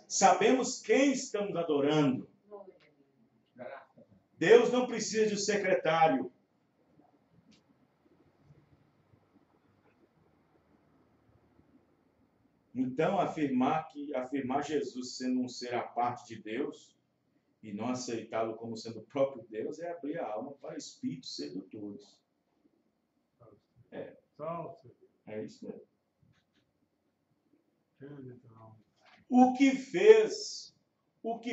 Sabemos quem estamos adorando. Deus não precisa de um secretário. Então, afirmar Jesus sendo um ser à parte de Deus e não aceitá-lo como sendo o próprio Deus é abrir a alma para espíritos sedutores. É isso mesmo. O que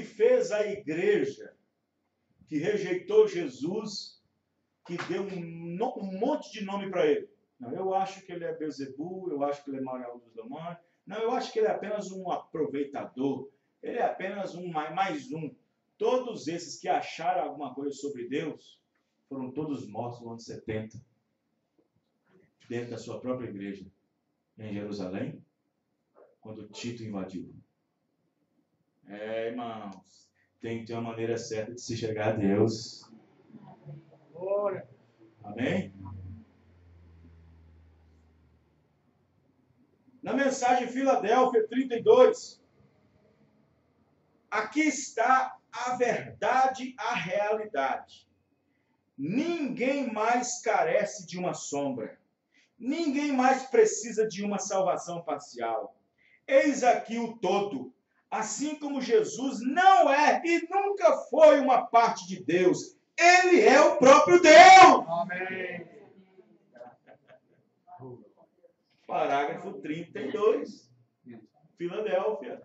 fez a igreja que rejeitou Jesus, que deu um monte de nome para ele? Não, eu acho que ele é Beelzebul, eu acho que ele é Marial dos Demônios. Não, eu acho que ele é apenas um aproveitador. Ele é apenas mais um. Todos esses que acharam alguma coisa sobre Deus foram todos mortos no ano 70. Dentro da sua própria igreja. Em Jerusalém. Quando Tito invadiu. Irmãos. Tem que ter uma maneira certa de se chegar a Deus. Amém? Na mensagem Filadélfia 32, aqui está a verdade, a realidade. Ninguém mais carece de uma sombra. Ninguém mais precisa de uma salvação parcial. Eis aqui o todo. Assim como Jesus não é e nunca foi uma parte de Deus. Ele é o próprio Deus. Amém. Parágrafo 32, Filadélfia.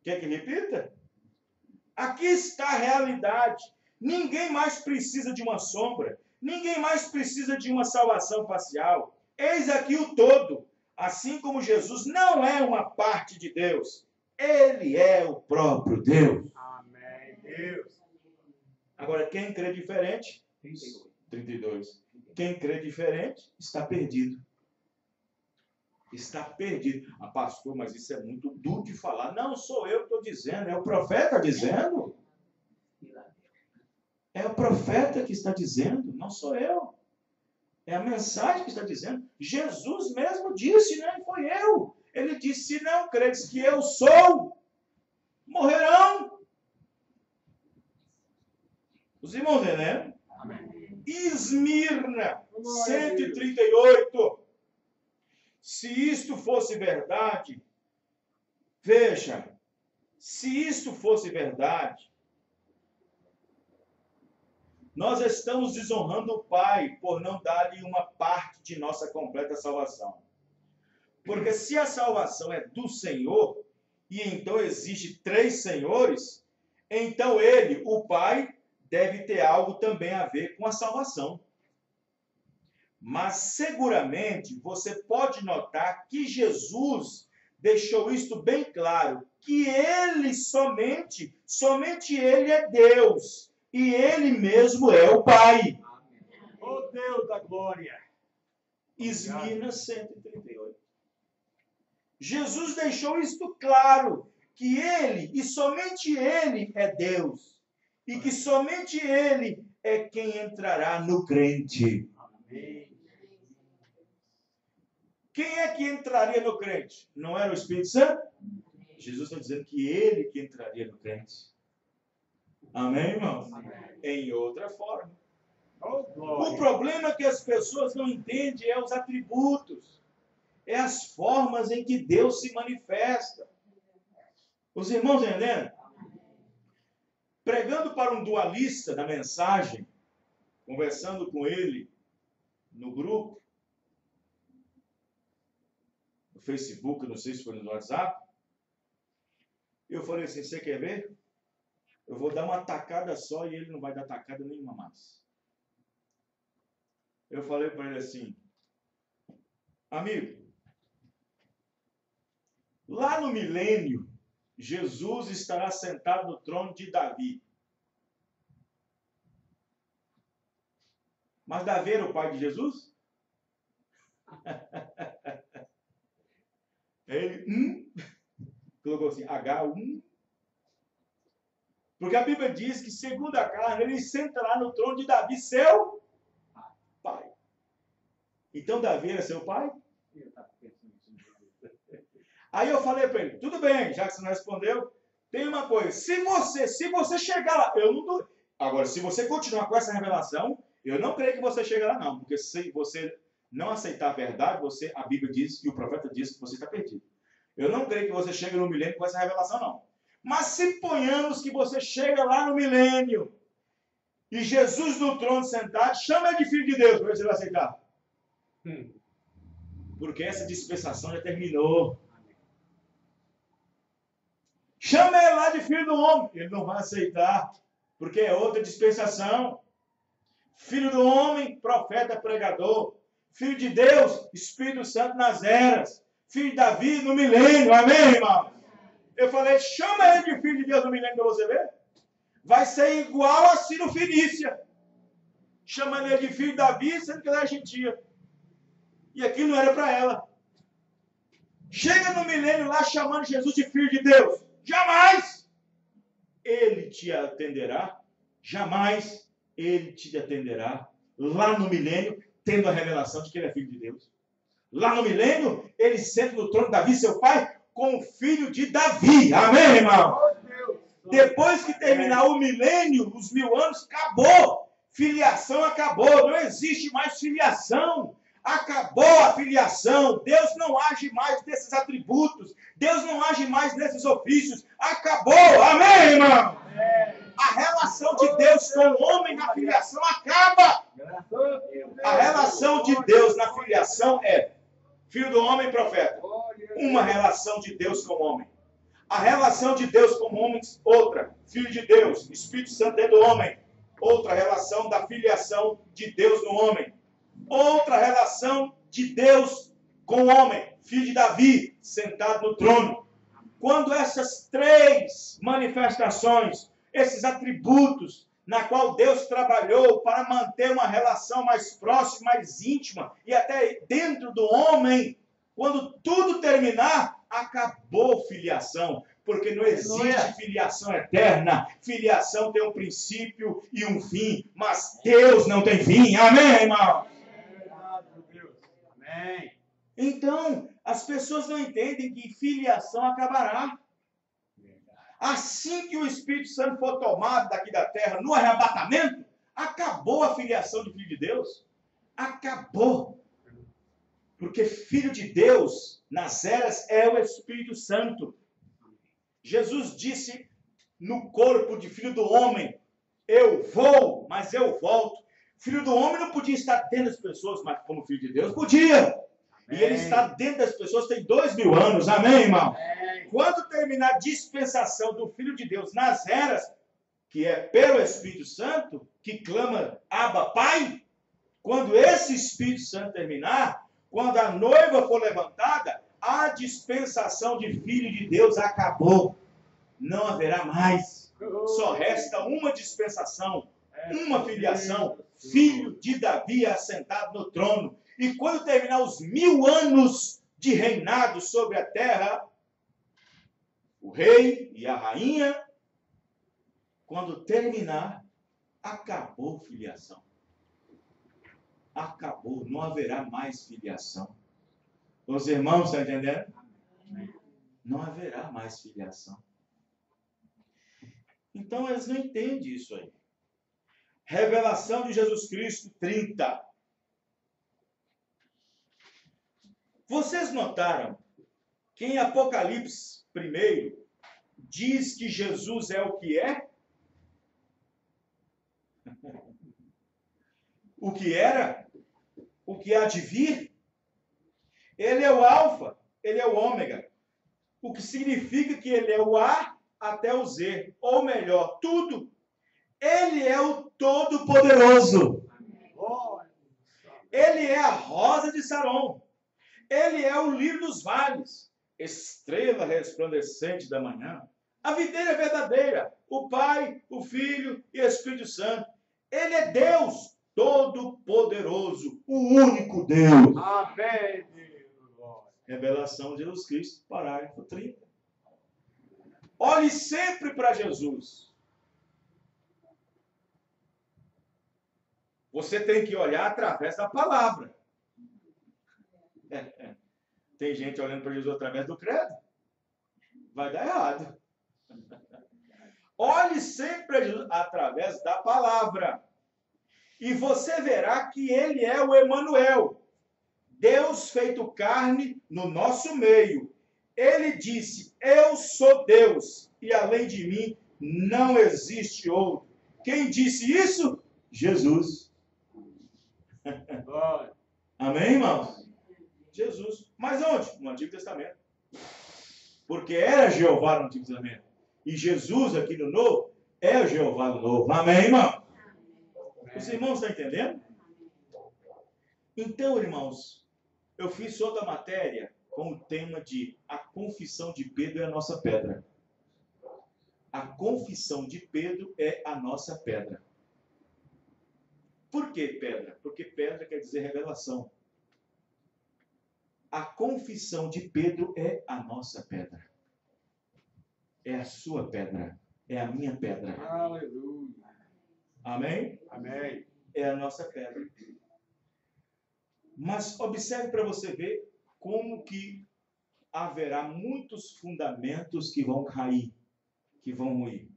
Quer que repita? Aqui está a realidade. Ninguém mais precisa de uma sombra. Ninguém mais precisa de uma salvação parcial. Eis aqui o todo. Assim como Jesus não é uma parte de Deus. Ele é o próprio Deus. Amém. Deus. Agora, quem crê diferente? 32. Quem crê diferente está perdido. Está perdido. Ah, pastor, mas isso é muito duro de falar. Não sou eu que estou dizendo, é o profeta dizendo. É o profeta que está dizendo, não sou eu. É a mensagem que está dizendo. Jesus mesmo disse, não foi eu. Ele disse, se não credes que eu sou, morrerão. Os irmãos entendem? Amém. Esmirna, 138. Se isto fosse verdade, veja, se isto fosse verdade, nós estamos desonrando o Pai por não dar-lhe uma parte de nossa completa salvação. Porque se a salvação é do Senhor, e então existe 3 senhores, então ele, o Pai, deve ter algo também a ver com a salvação. Mas seguramente você pode notar que Jesus deixou isto bem claro, que ele somente ele é Deus, e ele mesmo é o Pai. Oh Deus da glória! Esmirna 138. Jesus deixou isto claro, que ele, e somente ele é Deus, e que somente ele é quem entrará no crente. Amém. Quem é que entraria no crente? Não era o Espírito Santo? Jesus está dizendo que ele que entraria no crente. Amém, irmãos? Amém. Em outra forma. O problema é que as pessoas não entendem é os atributos. É as formas em que Deus se manifesta. Os irmãos entendendo? Pregando para um dualista na mensagem, conversando com ele no grupo, no Facebook, não sei se foi no WhatsApp, eu falei assim, você quer ver? Eu vou dar uma tacada só e ele não vai dar tacada nenhuma mais. Eu falei para ele assim, amigo, lá no milênio, Jesus estará sentado no trono de Davi. Mas Davi era o pai de Jesus? Ele, colocou assim, H1. Porque a Bíblia diz que, segundo a carne, ele sentará no trono de Davi, seu pai. Então, Davi era seu pai? Aí eu falei para ele, tudo bem, já que você não respondeu, tem uma coisa, se você chegar lá, eu não dou. Agora, se você continuar com essa revelação, eu não creio que você chegue lá não, porque se você não aceitar a verdade, a Bíblia diz, e o profeta diz que você está perdido. Eu não creio que você chegue no milênio com essa revelação não. Mas se ponhamos que você chega lá no milênio, e Jesus no trono sentado, chama ele de filho de Deus, para ver se ele vai aceitar. Porque essa dispensação já terminou. Chama ele lá de filho do homem. Ele não vai aceitar, porque é outra dispensação. Filho do homem, profeta, pregador. Filho de Deus, Espírito Santo nas eras. Filho de Davi no milênio. Amém, irmão? Eu falei, chama ele de filho de Deus no milênio para você ver. Vai ser igual a Ciro Fenícia. Chamando ele de filho de Davi, sendo que ela é gentia. E aquilo não era para ela. Chega no milênio lá chamando Jesus de filho de Deus. Jamais ele te atenderá. Jamais ele te atenderá. Lá no milênio, tendo a revelação de que ele é filho de Deus. Lá no milênio, ele senta no trono de Davi, seu pai, com o filho de Davi. Amém, irmão? Depois que terminar o milênio, os 1000 anos, acabou. Filiação acabou. Não existe mais filiação. Acabou a filiação. Deus não age mais nesses atributos. Deus não age mais nesses ofícios. Acabou. Amém, irmão? A relação de Deus com o homem na filiação acaba. A relação de Deus na filiação é filho do homem, profeta. Uma relação de Deus com o homem. A relação de Deus com o homem, outra. Filho de Deus, Espírito Santo dentro do homem. Outra relação da filiação de Deus no homem. Outra relação de Deus com o homem. Filho de Davi, sentado no trono. Quando essas 3 manifestações, esses atributos, na qual Deus trabalhou para manter uma relação mais próxima, mais íntima, e até dentro do homem, quando tudo terminar, acabou filiação, porque não existe filiação eterna. Filiação tem um princípio e um fim, mas Deus não tem fim. Amém, irmão? Amém. Então, as pessoas não entendem que filiação acabará. Assim que o Espírito Santo for tomado daqui da terra no arrebatamento, acabou a filiação de filho de Deus. Acabou. Porque filho de Deus, nas eras, é o Espírito Santo. Jesus disse no corpo de filho do homem, eu vou, mas eu volto. Filho do homem não podia estar dentro das pessoas, mas como filho de Deus, podia. Amém. E ele está dentro das pessoas tem 2000 anos. Amém, irmão? Amém. Quando terminar a dispensação do Filho de Deus nas eras, que é pelo Espírito Santo, que clama Abba, Pai, quando esse Espírito Santo terminar, quando a noiva for levantada, a dispensação de Filho de Deus acabou. Não haverá mais. Só resta uma dispensação, uma filiação. Filho de Davi assentado no trono. E quando terminar os 1000 anos de reinado sobre a terra, o rei e a rainha, quando terminar, acabou filiação. Acabou, não haverá mais filiação. Os irmãos estão entendendo? Não haverá mais filiação. Então eles não entendem isso aí. Revelação de Jesus Cristo 30. Vocês notaram que em Apocalipse 1 diz que Jesus é o que é? O que era? O que há de vir? Ele é o alfa, ele é o ômega. O que significa que ele é o A até o Z. Ou melhor, tudo. Ele é o Todo-Poderoso. Ele é a rosa de Saron. Ele é o lírio dos vales. Estrela resplandecente da manhã. A videira verdadeira. O Pai, o Filho e o Espírito Santo. Ele é Deus Todo-Poderoso. O único Deus. Amém. Revelação de Jesus Cristo, parágrafo 30. Olhe sempre para Jesus. Você tem que olhar através da palavra. Tem gente olhando para Jesus através do credo. Vai dar errado. Olhe sempre para Jesus através da palavra. E você verá que ele é o Emanuel. Deus feito carne no nosso meio. Ele disse, eu sou Deus, e além de mim não existe outro. Quem disse isso? Jesus. Amém, irmãos? Jesus. Mas onde? No Antigo Testamento. Porque era Jeová no Antigo Testamento. E Jesus aqui no Novo é o Jeová no Novo. Amém, irmão? Os irmãos estão entendendo? Então, irmãos, eu fiz outra matéria com o tema de a confissão de Pedro é a nossa pedra. A confissão de Pedro é a nossa pedra. Por que pedra? Porque pedra quer dizer revelação. A confissão de Pedro é a nossa pedra. É a sua pedra. É a minha pedra. Aleluia. Amém? Amém. É a nossa pedra. Mas observe para você ver como que haverá muitos fundamentos que vão cair, que vão ruir.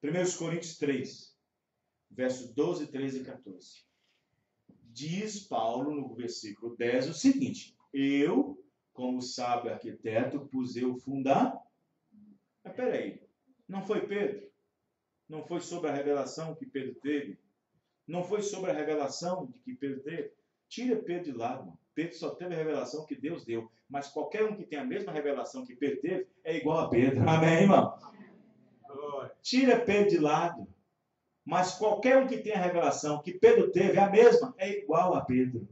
1 Coríntios 3, versos 12, 13 e 14. Diz Paulo no versículo 10 o seguinte: eu, como sábio arquiteto, pus o fundamento. Mas peraí, não foi Pedro? Não foi sobre a revelação que Pedro teve? Não foi sobre a revelação de que Pedro teve? Tira Pedro de lado, mano. Pedro só teve a revelação que Deus deu. Mas qualquer um que tem a mesma revelação que Pedro teve é igual a Pedro. Amém, irmão? Tira Pedro de lado. Mas qualquer um que tem a revelação que Pedro teve, a mesma, é igual a Pedro.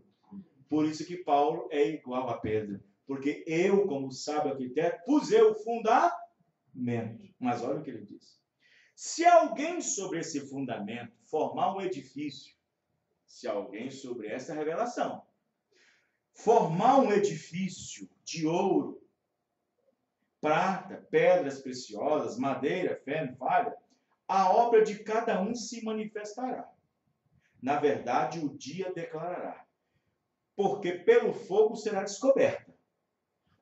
Por isso que Paulo é igual a Pedro. Porque eu, como sábio arquiteto, pus o fundamento. Mas olha o que ele diz. Se alguém sobre esse fundamento formar um edifício, se alguém sobre essa revelação formar um edifício de ouro, prata, pedras preciosas, madeira, feno, palha, a obra de cada um se manifestará. Na verdade, o dia declarará. Porque pelo fogo será descoberta.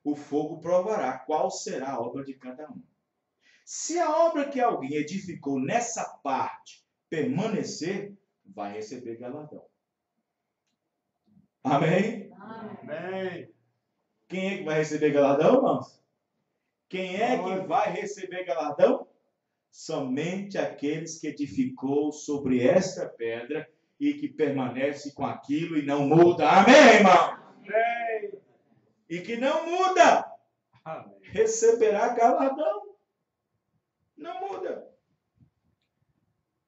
O fogo provará qual será a obra de cada um. Se a obra que alguém edificou nessa parte permanecer, vai receber galardão. Amém? Amém. Quem é que vai receber galardão, irmãos? Quem é que vai receber galardão? Somente aqueles que edificou sobre esta pedra e que permanece com aquilo e não muda. Amém, irmão? Amém. E que não muda. Amém. Receberá galardão. Não muda.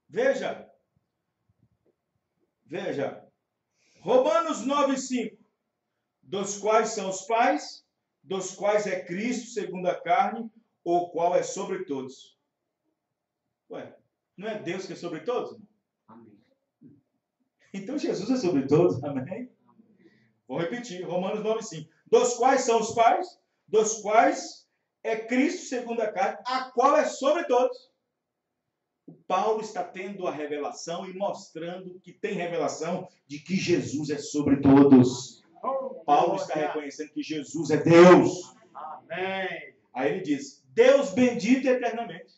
Veja. Romanos 9:5. Dos quais são os pais, dos quais é Cristo segundo a carne, o qual é sobre todos. Ué, não é Deus que é sobre todos? Amém. Então Jesus é sobre todos, amém? Vou repetir, Romanos 9:5. Dos quais são os pais, dos quais é Cristo segundo a carne, a qual é sobre todos. O Paulo está tendo a revelação e mostrando que tem revelação de que Jesus é sobre todos. Paulo está reconhecendo que Jesus é Deus. Amém. Aí ele diz, Deus bendito eternamente.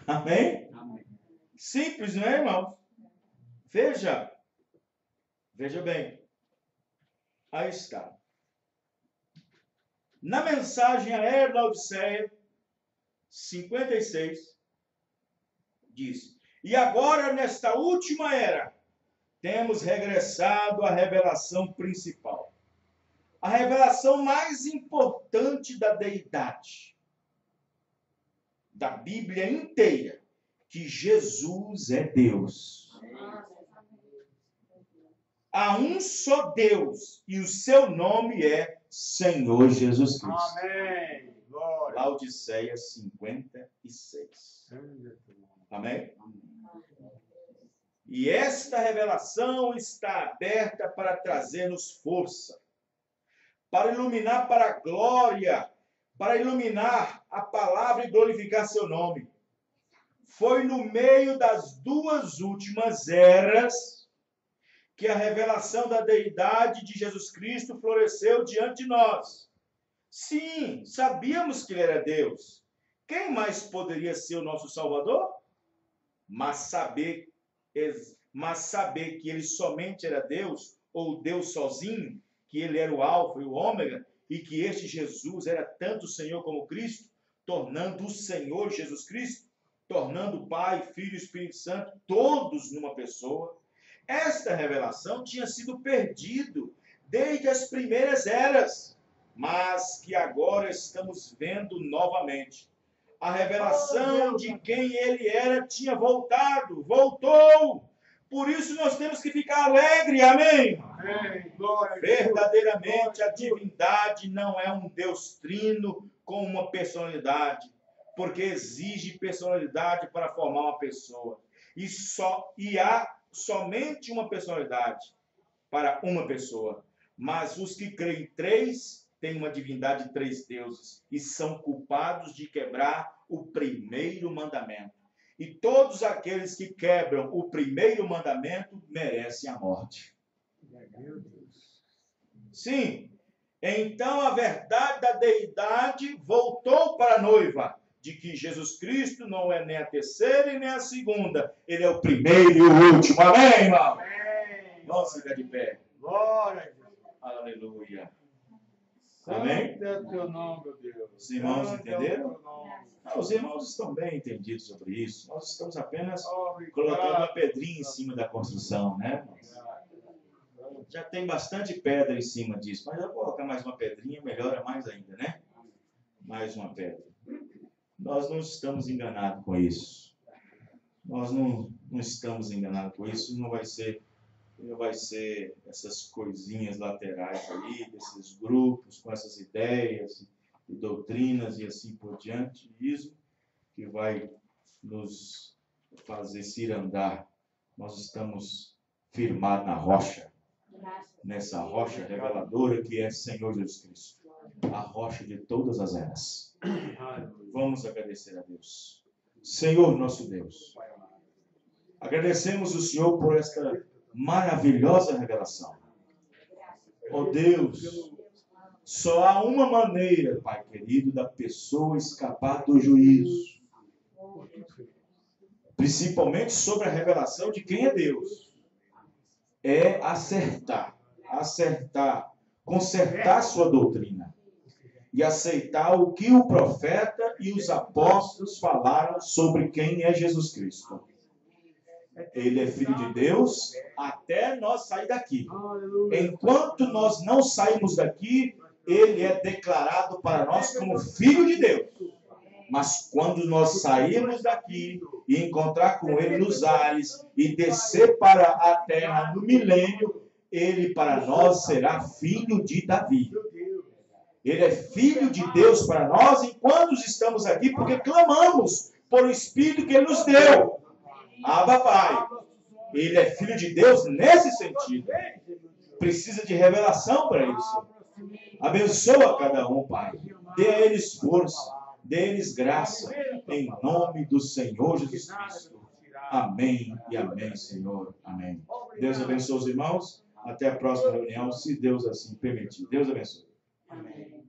Amém? Amém. Simples, não é, irmão? Veja bem. Aí está. Na mensagem à era da Odisseia, 56, diz: e agora, nesta última era, temos regressado à revelação principal. A revelação mais importante da deidade, da Bíblia inteira, que Jesus é Deus. Há um só Deus e o seu nome é Senhor Jesus Cristo. Amém. Glória. Laodiceia 56. Amém? E esta revelação está aberta para trazer-nos força, para iluminar para a glória, para iluminar a palavra e glorificar seu nome. Foi no meio das duas últimas eras que a revelação da deidade de Jesus Cristo floresceu diante de nós. Sim, sabíamos que ele era Deus. Quem mais poderia ser o nosso Salvador? Mas saber que ele somente era Deus, ou Deus sozinho, que ele era o Alfa e o Ômega, e que este Jesus era tanto o Senhor como o Cristo, tornando o Senhor Jesus Cristo, tornando o Pai, Filho e Espírito Santo, todos numa pessoa. Esta revelação tinha sido perdido desde as primeiras eras, mas que agora estamos vendo novamente. A revelação de quem ele era tinha voltou. Por isso nós temos que ficar alegre, amém? Amém. Glória. Verdadeiramente a divindade não é um Deus trino com uma personalidade, porque exige personalidade para formar uma pessoa. E há somente uma personalidade para uma pessoa. Mas os que creem em três têm uma divindade de três deuses e são culpados de quebrar o primeiro mandamento. E todos aqueles que quebram o primeiro mandamento merecem a morte. Sim. Então a verdade da deidade voltou para a noiva, de que Jesus Cristo não é nem a terceira e nem a segunda. Ele é o primeiro e o último. Amém, irmão? Amém. Vamos ficar de pé. Glória. Aleluia. Amém? Santo é o teu nome, meu Deus. Os irmãos Santo entenderam? é o teu nome. Os irmãos estão bem entendidos sobre isso. Nós estamos apenas Obrigado. colocando uma pedrinha em cima da construção, né? Já tem bastante pedra em cima disso, mas eu vou colocar mais uma pedrinha, melhora mais ainda, né? Mais uma pedra. Nós não estamos enganados com isso. Nós não estamos enganados com isso. Não vai ser essas coisinhas laterais aí, desses grupos com essas ideias e doutrinas e assim por diante, isso que vai nos fazer cirandar. Nós estamos firmados na rocha, nessa rocha reveladora que é Senhor Jesus Cristo, a rocha de todas as eras. Vamos agradecer a Deus. Senhor nosso Deus, agradecemos o Senhor por esta maravilhosa revelação. Oh Deus, só há uma maneira, Pai querido, da pessoa escapar do juízo. Principalmente sobre a revelação de quem é Deus. É acertar, consertar sua doutrina. E aceitar o que o profeta e os apóstolos falaram sobre quem é Jesus Cristo. Ele é Filho de Deus até nós sair daqui. Enquanto nós não saímos daqui, ele é declarado para nós como Filho de Deus. Mas quando nós sairmos daqui e encontrar com ele nos ares e descer para a terra no milênio, ele para nós será Filho de Davi. Ele é Filho de Deus para nós enquanto estamos aqui, porque clamamos por o Espírito que ele nos deu. Abba, Pai. Ele é Filho de Deus nesse sentido. Precisa de revelação para isso. Abençoa cada um, Pai. Dê a eles força. Dê a eles graça. Em nome do Senhor Jesus Cristo. Amém e amém, Senhor. Amém. Deus abençoe os irmãos. Até a próxima reunião, se Deus assim permitir. Deus abençoe. Amém.